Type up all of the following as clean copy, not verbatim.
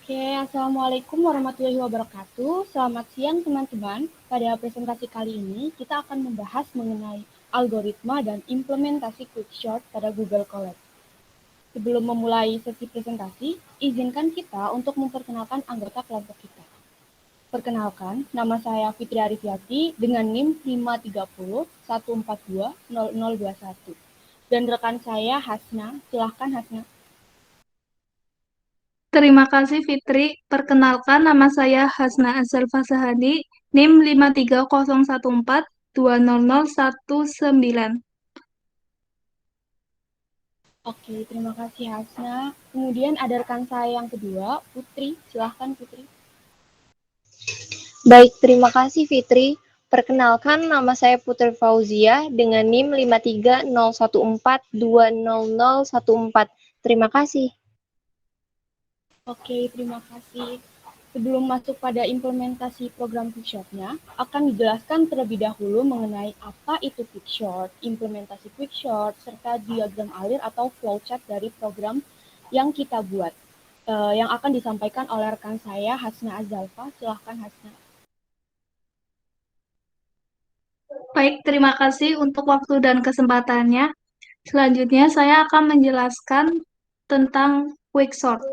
Oke, Assalamualaikum warahmatullahi wabarakatuh. Selamat siang teman-teman. Pada presentasi kali ini, kita akan membahas mengenai algoritma dan implementasi Quickshot pada Google Colab. Sebelum memulai sesi presentasi, izinkan kita untuk memperkenalkan anggota kelompok kita. Perkenalkan, nama saya Fitri Arifiati dengan NIM 53014200021. Dan rekan saya Hasna, silahkan Hasna. Terima kasih Fitri. Perkenalkan nama saya Hasna Azal Fasahani, NIM 53014200019. Oke, terima kasih Hasna. Kemudian ada rekan saya yang kedua, Putri. Silahkan Putri. Baik, terima kasih Fitri. Perkenalkan, nama saya Putri Fauzia dengan NIM 53014200014. Terima kasih. Oke, terima kasih. Sebelum masuk pada implementasi program Quickshot-nya, akan dijelaskan terlebih dahulu mengenai apa itu Quickshot, implementasi Quickshot, serta diagram alir atau flowchart dari program yang kita buat. Yang akan disampaikan oleh rekan saya, Hasna Azalfa. Silahkan Hasna. Baik, terima kasih untuk waktu dan kesempatannya. Selanjutnya saya akan menjelaskan tentang Quicksort.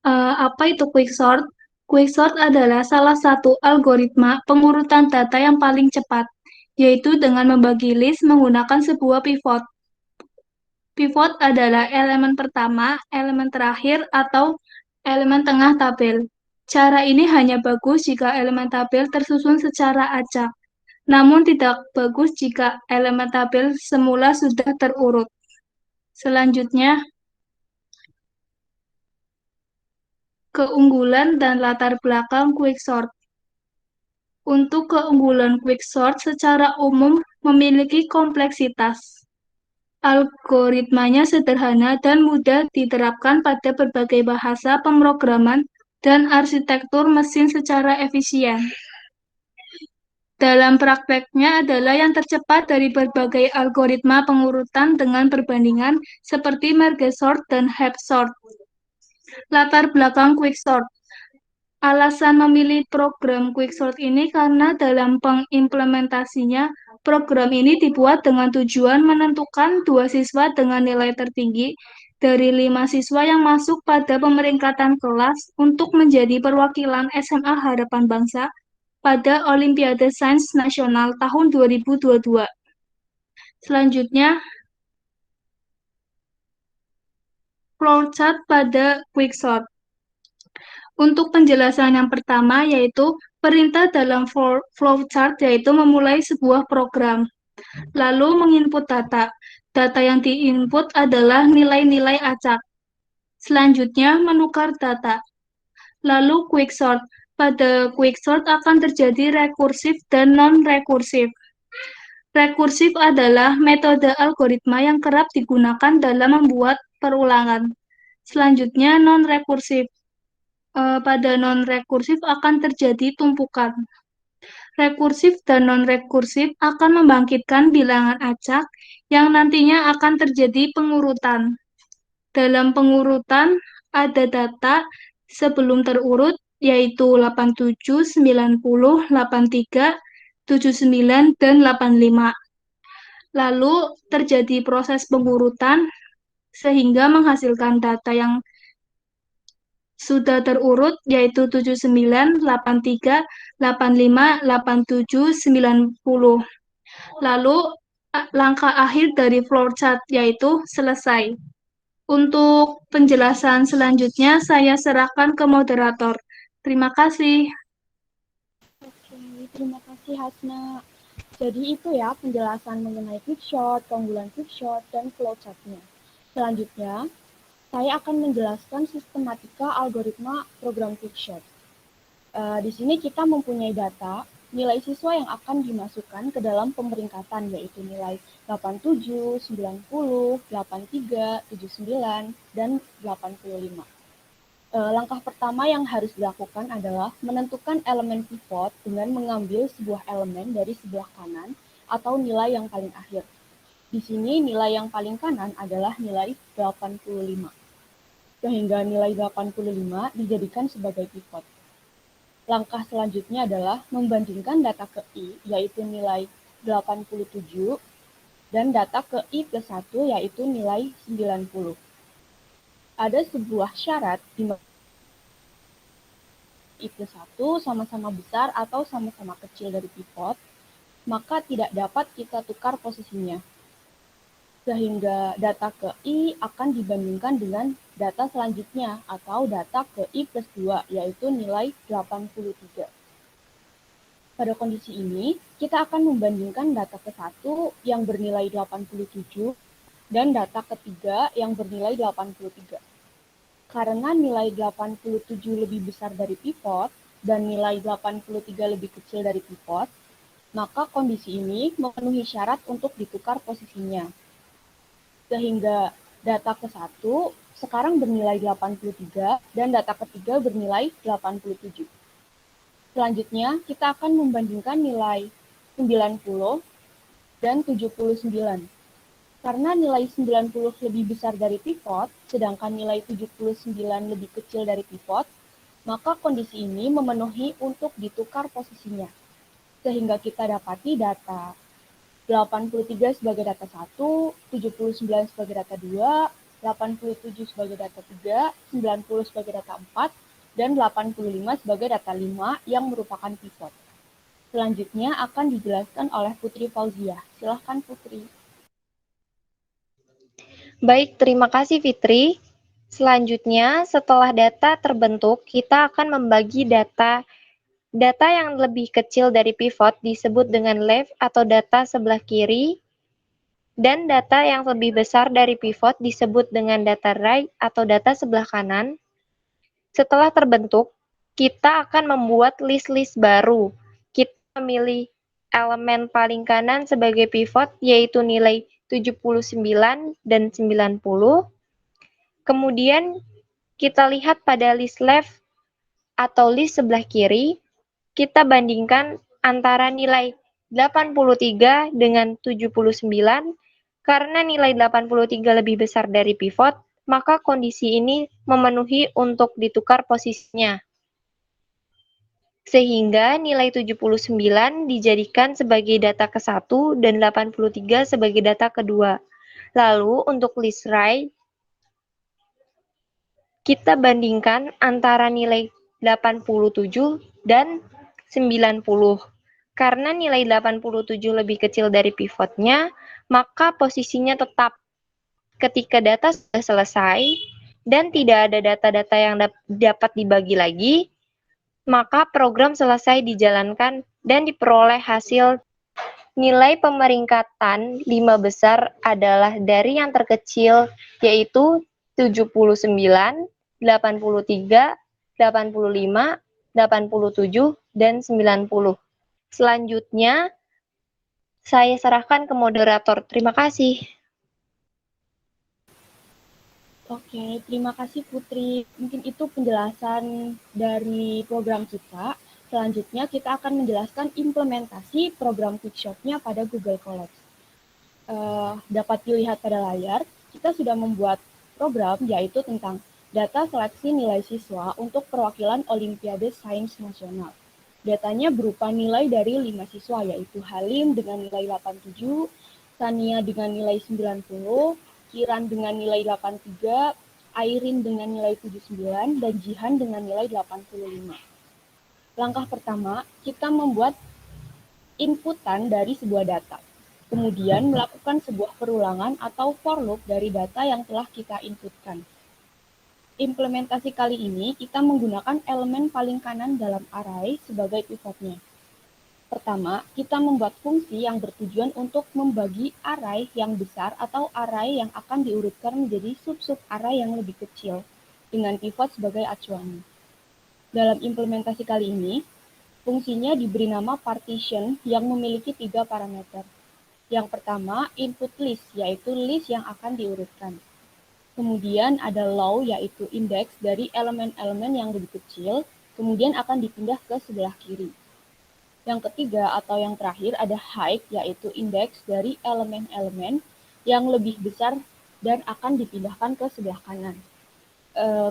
Apa itu Quicksort? Quicksort adalah salah satu algoritma pengurutan data yang paling cepat, yaitu dengan membagi list menggunakan sebuah pivot. Pivot adalah elemen pertama, elemen terakhir, atau elemen tengah tabel. Cara ini hanya bagus jika elemen tabel tersusun secara acak, namun tidak bagus jika elemen tabel semula sudah terurut. Selanjutnya, keunggulan dan latar belakang Quicksort. Untuk keunggulan Quicksort secara umum memiliki kompleksitas. Algoritmanya sederhana dan mudah diterapkan pada berbagai bahasa pemrograman dan arsitektur mesin secara efisien. Dalam prakteknya adalah yang tercepat dari berbagai algoritma pengurutan dengan perbandingan seperti merge sort dan heap sort. Latar belakang Quicksort. Alasan memilih program Quicksort ini karena dalam pengimplementasinya, program ini dibuat dengan tujuan menentukan 2 siswa dengan nilai tertinggi dari 5 siswa yang masuk pada pemeringkatan kelas untuk menjadi perwakilan SMA Harapan Bangsa pada Olimpiade Sains Nasional tahun 2022. Selanjutnya, flowchart pada Quicksort. Untuk penjelasan yang pertama yaitu perintah dalam flowchart yaitu memulai sebuah program, lalu menginput data. Data yang diinput adalah nilai-nilai acak. Selanjutnya menukar data. Lalu quicksort. Pada quicksort akan terjadi rekursif dan non-rekursif. Rekursif adalah metode algoritma yang kerap digunakan dalam membuat perulangan. Selanjutnya non-rekursif. Pada non-rekursif akan terjadi tumpukan. Rekursif dan non-rekursif akan membangkitkan bilangan acak yang nantinya akan terjadi pengurutan. Dalam pengurutan ada data sebelum terurut yaitu 87, 90, 83, 79, dan 85. Lalu terjadi proses pengurutan sehingga menghasilkan data yang sudah terurut yaitu 79, 83, 85, 87, 90. Lalu langkah akhir dari flowchart yaitu selesai. Untuk penjelasan selanjutnya saya serahkan ke moderator. Terima kasih. Oke, terima kasih Hasna. Jadi itu ya penjelasan mengenai Quickshot, keunggulan Quickshot, dan flowchart-nya. Selanjutnya, saya akan menjelaskan sistematika algoritma program Quickshot. Di sini kita mempunyai data nilai siswa yang akan dimasukkan ke dalam pemeringkatan, yaitu nilai 87, 90, 83, 79, dan 85. Langkah pertama yang harus dilakukan adalah menentukan elemen pivot dengan mengambil sebuah elemen dari sebelah kanan atau nilai yang paling akhir. Di sini nilai yang paling kanan adalah nilai 85. sehingga nilai 85 dijadikan sebagai pivot. Langkah selanjutnya adalah membandingkan data ke I, yaitu nilai 87, dan data ke I plus 1, yaitu nilai 90. Ada sebuah syarat di mana I plus 1 sama-sama besar atau sama-sama kecil dari pivot, maka tidak dapat kita tukar posisinya. Sehingga data ke I akan dibandingkan dengan data selanjutnya atau data ke I plus 2, yaitu nilai 83. Pada kondisi ini, kita akan membandingkan data ke-1 yang bernilai 87 dan data ketiga yang bernilai 83. Karena nilai 87 lebih besar dari pivot dan nilai 83 lebih kecil dari pivot, maka kondisi ini memenuhi syarat untuk ditukar posisinya. Sehingga data ke-1 sekarang bernilai 83 dan data ketiga bernilai 87. Selanjutnya, kita akan membandingkan nilai 90 dan 79. Karena nilai 90 lebih besar dari pivot, sedangkan nilai 79 lebih kecil dari pivot, maka kondisi ini memenuhi untuk ditukar posisinya. Sehingga kita dapati data 83 sebagai data 1, 79 sebagai data 2, 87 sebagai data 3, 90 sebagai data 4, dan 85 sebagai data 5 yang merupakan pivot. Selanjutnya akan dijelaskan oleh Putri Fauziah. Silahkan Putri. Baik, terima kasih Fitri. Selanjutnya, setelah data terbentuk, kita akan membagi data yang lebih kecil dari pivot disebut dengan left atau data sebelah kiri, dan data yang lebih besar dari pivot disebut dengan data right atau data sebelah kanan. Setelah terbentuk, kita akan membuat list-list baru. Kita memilih elemen paling kanan sebagai pivot, yaitu nilai 79 dan 90. Kemudian kita lihat pada list left atau list sebelah kiri, kita bandingkan antara nilai 83 dengan 79. Karena nilai 83 lebih besar dari pivot, maka kondisi ini memenuhi untuk ditukar posisinya. Sehingga nilai 79 dijadikan sebagai data ke-1 dan 83 sebagai data kedua. Lalu untuk list right, kita bandingkan antara nilai 87 dan 90. Karena nilai 87 lebih kecil dari pivotnya, maka posisinya tetap. Ketika data sudah selesai dan tidak ada data-data yang dapat dibagi lagi, maka program selesai dijalankan dan diperoleh hasil. Nilai pemeringkatan 5 besar adalah dari yang terkecil, yaitu 79, 83, 85, 87, dan 90. Selanjutnya, saya serahkan ke moderator. Terima kasih. Oke, terima kasih Putri. Mungkin itu penjelasan dari program kita. Selanjutnya kita akan menjelaskan implementasi program Quickshot-nya pada Google Colab. Dapat dilihat pada layar, kita sudah membuat program yaitu tentang data seleksi nilai siswa untuk perwakilan Olimpiade Sains Nasional. Datanya berupa nilai dari 5 siswa, yaitu Halim dengan nilai 87, Sania dengan nilai 90, Kiran dengan nilai 83, Airin dengan nilai 79, dan Jihan dengan nilai 85. Langkah pertama, kita membuat inputan dari sebuah data. Kemudian melakukan sebuah perulangan atau for loop dari data yang telah kita inputkan. Implementasi kali ini kita menggunakan elemen paling kanan dalam array sebagai pivotnya. Pertama, kita membuat fungsi yang bertujuan untuk membagi array yang besar atau array yang akan diurutkan menjadi sub-sub array yang lebih kecil dengan pivot sebagai acuannya. Dalam implementasi kali ini, fungsinya diberi nama partition yang memiliki 3 parameter. Yang pertama, input list, yaitu list yang akan diurutkan. Kemudian ada low, yaitu indeks dari elemen-elemen yang lebih kecil, kemudian akan dipindah ke sebelah kiri. Yang ketiga atau yang terakhir ada height, yaitu indeks dari elemen-elemen yang lebih besar dan akan dipindahkan ke sebelah kanan.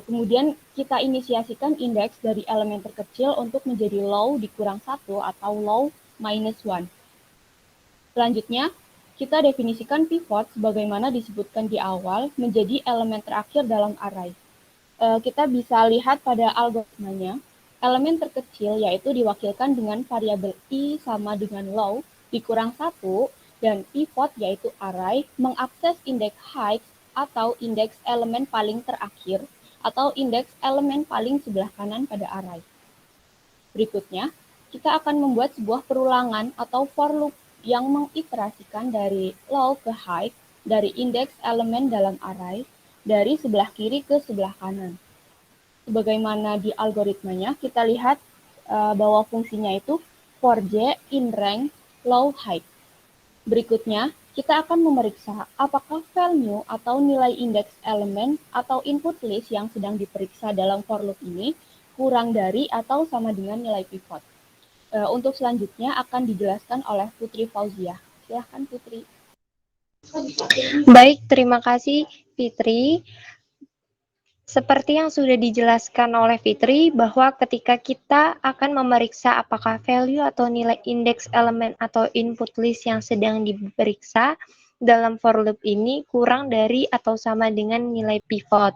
Kemudian kita inisiasikan indeks dari elemen terkecil untuk menjadi low dikurang 1 atau low minus 1. Selanjutnya, kita definisikan pivot sebagaimana disebutkan di awal menjadi elemen terakhir dalam array. Kita bisa lihat pada algoritmanya, elemen terkecil yaitu diwakilkan dengan variabel i sama dengan low dikurang 1, dan pivot yaitu array mengakses indeks height atau indeks elemen paling terakhir atau indeks elemen paling sebelah kanan pada array. Berikutnya, kita akan membuat sebuah perulangan atau for loop yang mengiterasikan dari low ke high dari indeks elemen dalam array dari sebelah kiri ke sebelah kanan. Sebagaimana di algoritmanya, kita lihat bahwa fungsinya itu for j in rank low height. Berikutnya, kita akan memeriksa apakah value atau nilai indeks elemen atau input list yang sedang diperiksa dalam for loop ini kurang dari atau sama dengan nilai pivot. Untuk selanjutnya akan dijelaskan oleh Putri Fauziah. Silahkan Putri. Baik, terima kasih Fitri. Seperti yang sudah dijelaskan oleh Fitri, bahwa ketika kita akan memeriksa apakah value atau nilai indeks elemen atau input list yang sedang diperiksa dalam for loop ini kurang dari atau sama dengan nilai pivot.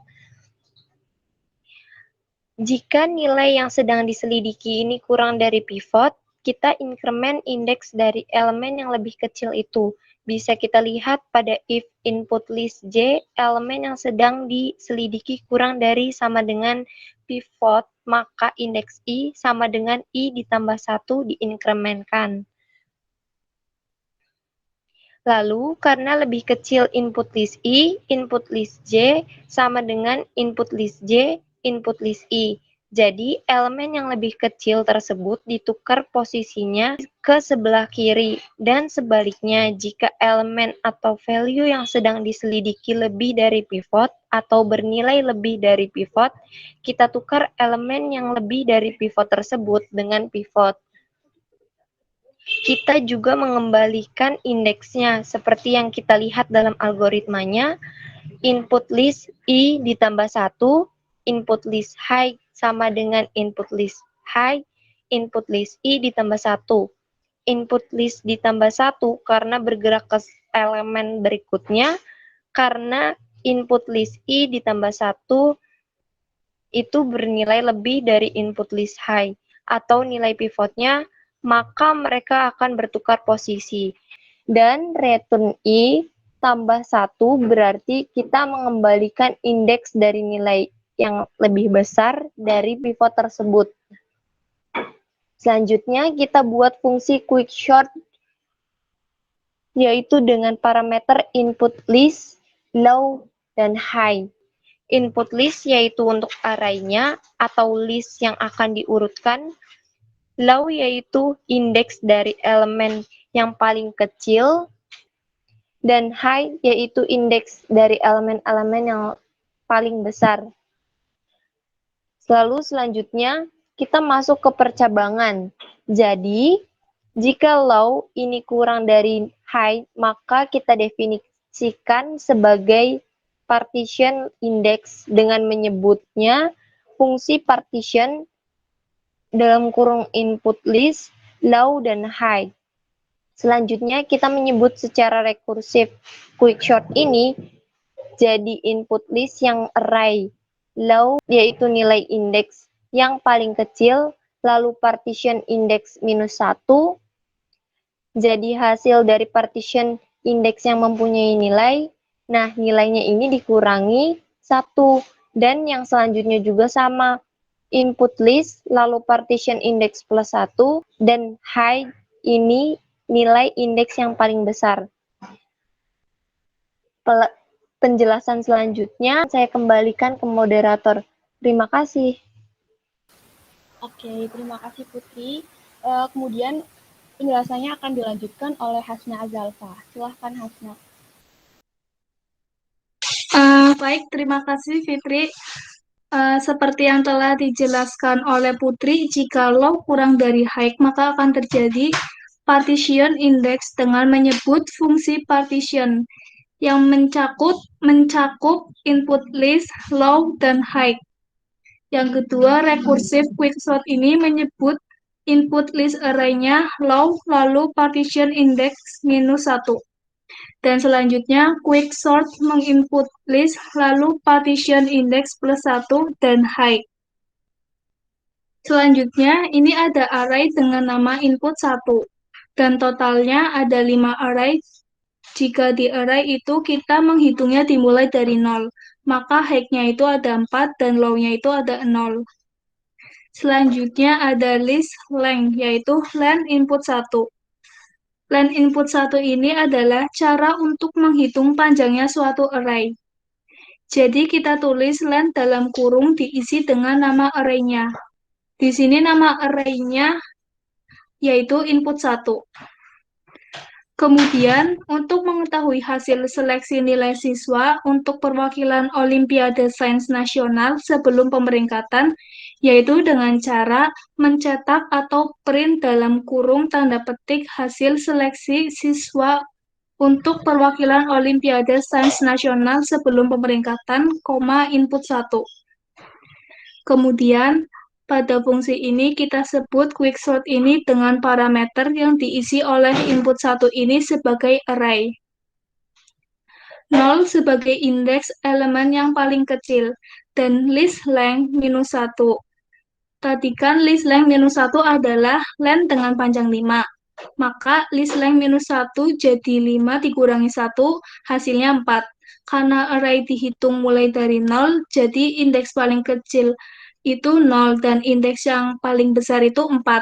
Jika nilai yang sedang diselidiki ini kurang dari pivot, kita increment indeks dari elemen yang lebih kecil itu. Bisa kita lihat pada if input list J, elemen yang sedang diselidiki kurang dari sama dengan pivot, maka indeks I sama dengan I ditambah 1 diinkrementkan. Lalu, karena lebih kecil input list I, input list J sama dengan input list J, input list I. Jadi, elemen yang lebih kecil tersebut ditukar posisinya ke sebelah kiri. Dan sebaliknya, jika elemen atau value yang sedang diselidiki lebih dari pivot atau bernilai lebih dari pivot, kita tukar elemen yang lebih dari pivot tersebut dengan pivot. Kita juga mengembalikan indeksnya, seperti yang kita lihat dalam algoritmanya, input list I ditambah 1, input list high sama dengan input list high, input list I ditambah 1. Input list ditambah 1 karena bergerak ke elemen berikutnya, karena input list I ditambah 1 itu bernilai lebih dari input list high, atau nilai pivotnya, maka mereka akan bertukar posisi. Dan return I tambah 1 berarti kita mengembalikan indeks dari nilai yang lebih besar dari pivot tersebut. Selanjutnya kita buat fungsi quicksort, yaitu dengan parameter input list, low, dan high. Input list yaitu untuk array-nya atau list yang akan diurutkan. Low yaitu indeks dari elemen yang paling kecil. Dan high yaitu indeks dari elemen-elemen yang paling besar. Lalu selanjutnya kita masuk ke percabangan. Jadi, jika low ini kurang dari high, maka kita definisikan sebagai partition index dengan menyebutnya fungsi partition dalam kurung input list, low, dan high. Selanjutnya kita menyebut secara rekursif quicksort ini jadi input list yang array. Low yaitu nilai indeks yang paling kecil, lalu partition index minus 1. Jadi hasil dari partition index yang mempunyai nilai, nah nilainya ini dikurangi 1. Dan yang selanjutnya juga sama, input list, lalu partition index plus 1, dan high ini nilai indeks yang paling besar. Penjelasan selanjutnya saya kembalikan ke moderator. Terima kasih. Oke, terima kasih Putri. Kemudian penjelasannya akan dilanjutkan oleh Hasna Azalfa. Silahkan Hasna. Baik, terima kasih Fitri. Seperti yang telah dijelaskan oleh Putri, jika low kurang dari high, maka akan terjadi partition index dengan menyebut fungsi partition, yang mencakup input list, low, dan high. Yang kedua, recursive quicksort ini menyebut input list array-nya low, lalu partition index -1. Dan selanjutnya, quicksort menginput list, lalu partition index +1 dan high. Selanjutnya, ini ada array dengan nama input 1. Dan totalnya ada 5 array. Jika di array itu kita menghitungnya dimulai dari 0, maka high-nya itu ada 4 dan low-nya itu ada 0. Selanjutnya ada list length, yaitu length input 1. Length input 1 ini adalah cara untuk menghitung panjangnya suatu array. Jadi kita tulis length dalam kurung diisi dengan nama array-nya. Di sini nama array-nya yaitu input 1. Kemudian, untuk mengetahui hasil seleksi nilai siswa untuk perwakilan Olimpiade Sains Nasional sebelum pemeringkatan, yaitu dengan cara mencetak atau print dalam kurung tanda petik hasil seleksi siswa untuk perwakilan Olimpiade Sains Nasional sebelum pemeringkatan, input 1. Kemudian, pada fungsi ini kita sebut quicksort ini dengan parameter yang diisi oleh input 1 ini sebagai array. 0 sebagai indeks elemen yang paling kecil, dan list length -1. Tadi kan list length -1 adalah length dengan panjang 5. Maka list length -1 jadi 5 dikurangi 1, hasilnya 4. Karena array dihitung mulai dari 0, jadi indeks paling kecil itu 0 dan indeks yang paling besar itu 4.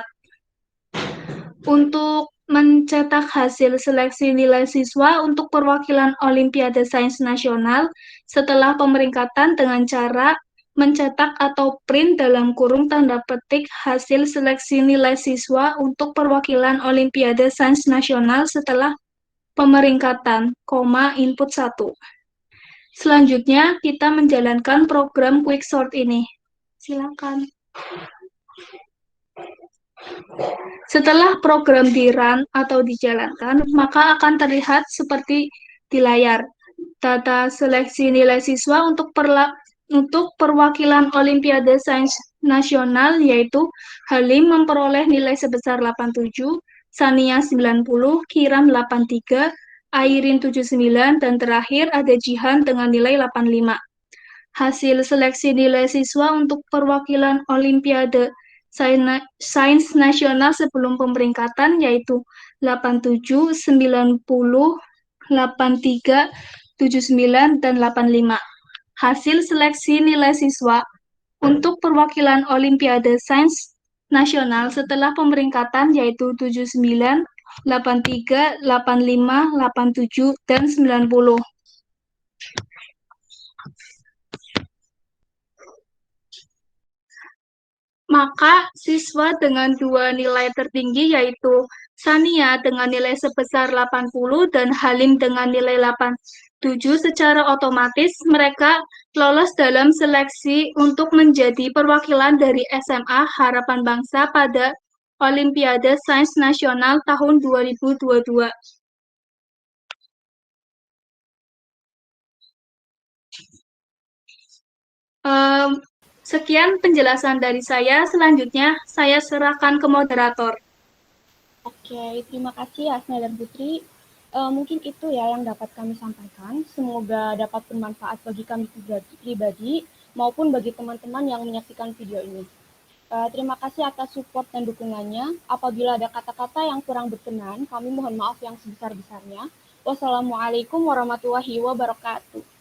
Untuk mencetak hasil seleksi nilai siswa untuk perwakilan Olimpiade Sains Nasional setelah pemeringkatan dengan cara mencetak atau print dalam kurung tanda petik hasil seleksi nilai siswa untuk perwakilan Olimpiade Sains Nasional setelah pemeringkatan, input 1. Selanjutnya, kita menjalankan program quicksort ini. Silakan. Setelah program di-run atau dijalankan, maka akan terlihat seperti di layar. Data seleksi nilai siswa untuk perwakilan Olimpiade Sains Nasional yaitu Halim memperoleh nilai sebesar 87, Sania 90, Kiram 83, Airin 79, dan terakhir ada Jihan dengan nilai 85. Hasil seleksi nilai siswa untuk perwakilan Olimpiade Sains Nasional sebelum pemeringkatan yaitu 87, 90, 83, 79, dan 85. Hasil seleksi nilai siswa untuk perwakilan Olimpiade Sains Nasional setelah pemeringkatan yaitu 79, 83, 85, 87, dan 90. Maka siswa dengan dua nilai tertinggi yaitu Sania dengan nilai sebesar 80 dan Halim dengan nilai 87 secara otomatis mereka lolos dalam seleksi untuk menjadi perwakilan dari SMA Harapan Bangsa pada Olimpiade Sains Nasional tahun 2022. Sekian penjelasan dari saya. Selanjutnya, saya serahkan ke moderator. Oke, terima kasih Hasna dan Putri. Mungkin itu ya yang dapat kami sampaikan. Semoga dapat bermanfaat bagi kami pribadi maupun bagi teman-teman yang menyaksikan video ini. Terima kasih atas support dan dukungannya. Apabila ada kata-kata yang kurang berkenan, kami mohon maaf yang sebesar-besarnya. Wassalamualaikum warahmatullahi wabarakatuh.